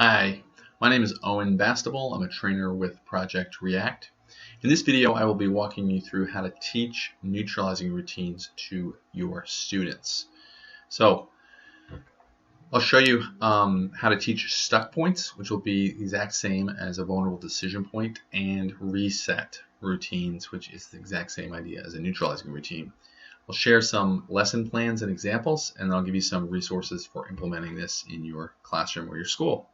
Hi, my name is Owen Bastable. I'm a trainer with Project React. In this video, I will be walking you through how to teach neutralizing routines to your students. So I'll show you how to teach stuck points, which will be the exact same as a vulnerable decision point, and reset routines, which is the exact same idea as a neutralizing routine. I'll share some lesson plans and examples, and I'll give you some resources for implementing this in your classroom or your school.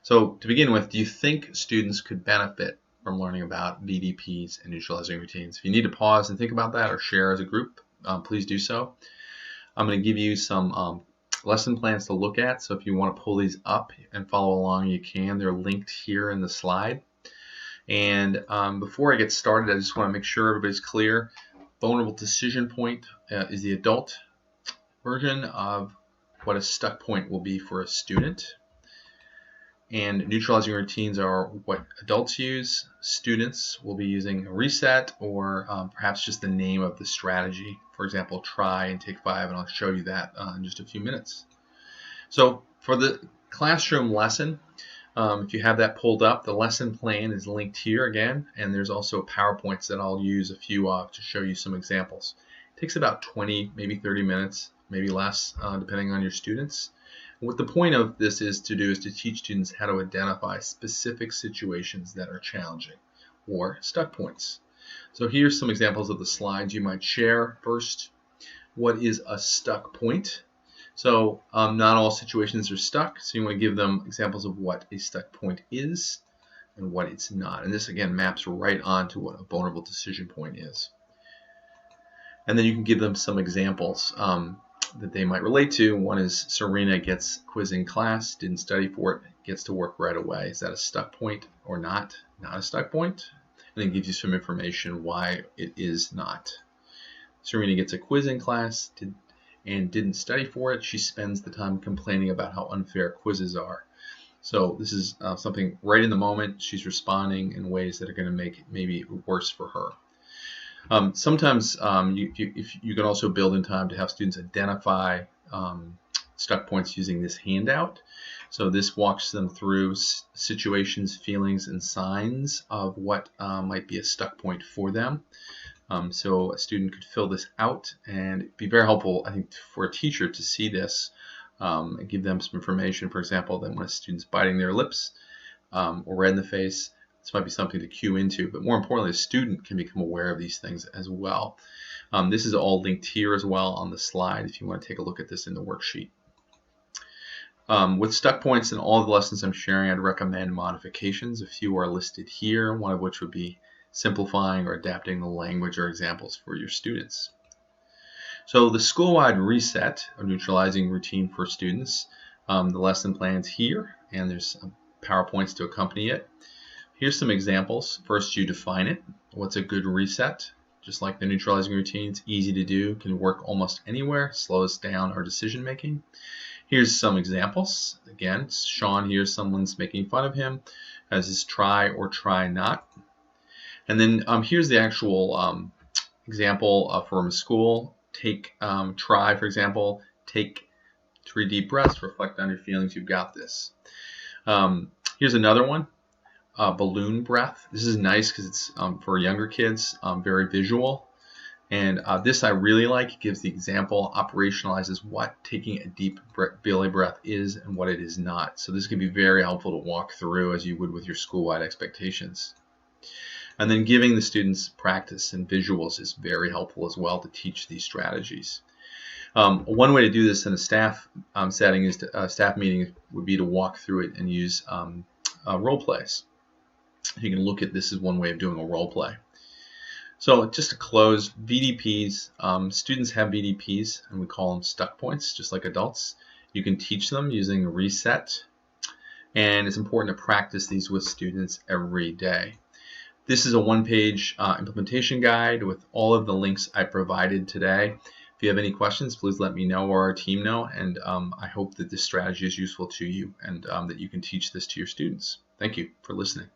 So to begin with, do you think students could benefit from learning about VDPs and neutralizing routines? If you need to pause and think about that or share as a group, please do so. I'm going to give you some lesson plans to look at. So if you want to pull these up and follow along, you can. They're linked here in the slide. And before I get started, I just want to make sure everybody's clear. Vulnerable decision point is the adult version of what a stuck point will be for a student. And neutralizing routines are what adults use. Students will be using a reset or perhaps just the name of the strategy. For example, try and take 5, and I'll show you that in just a few minutes. So for the classroom lesson, if you have that pulled up, the lesson plan is linked here again, and there's also PowerPoints that I'll use a few of to show you some examples. It takes about 20, maybe 30 minutes, maybe less, depending on your students. What the point of this is to teach students how to identify specific situations that are challenging or stuck points. So here's some examples of the slides you might share. First, what is a stuck point? So not all situations are stuck, so you want to give them examples of what a stuck point is and what it's not. And this again maps right onto what a vulnerable decision point is. And then you can give them some examples that they might relate to. One is Serena gets quiz in class, didn't study for it, gets to work right away. Is that a stuck point or not? Not a stuck point. And then gives you some information why it is not. Serena gets a quiz in class and didn't study for it. She spends the time complaining about how unfair quizzes are. So this is something right in the moment. She's responding in ways that are going to make it maybe worse for her. Sometimes you can also build in time to have students identify stuck points using this handout. So this walks them through situations, feelings, and signs of what might be a stuck point for them. So a student could fill this out, and it'd be very helpful, I think, for a teacher to see this and give them some information. For example, that when a student's biting their lips or red in the face, this might be something to cue into, but more importantly, a student can become aware of these things as well. This is all linked here as well on the slide if you want to take a look at this in the worksheet. With stuck points in all the lessons I'm sharing, I'd recommend modifications. A few are listed here, one of which would be simplifying or adapting the language or examples for your students. So the school-wide reset, a neutralizing routine for students, the lesson plan's here, and there's PowerPoints to accompany it. Here's some examples. First, you define it. What's a good reset? Just like the neutralizing routine, it's easy to do, can work almost anywhere, slows down our decision making. Here's some examples. Again, Sean here, someone's making fun of him, has his try or try not. And then here's the actual example from a school. Take try, for example, take 3 deep breaths, reflect on your feelings, you've got this. Here's another one. Balloon breath. This is nice because it's for younger kids, very visual. And this I really like. It gives the example, operationalizes what taking a deep belly breath is and what it is not. So this can be very helpful to walk through as you would with your school-wide expectations. And then giving the students practice and visuals is very helpful as well to teach these strategies. One way to do this in a staff setting is a staff meeting would be to walk through it and use role plays. You can look at this as one way of doing a role play. So just to close, VDPs, students have VDPs and we call them stuck points, just like adults. You can teach them using reset, and it's important to practice these with students every day. This is a one-page implementation guide with all of the links I provided today. If you have any questions, please let me know or our team know, and I hope that this strategy is useful to you and that you can teach this to your students. Thank you for listening.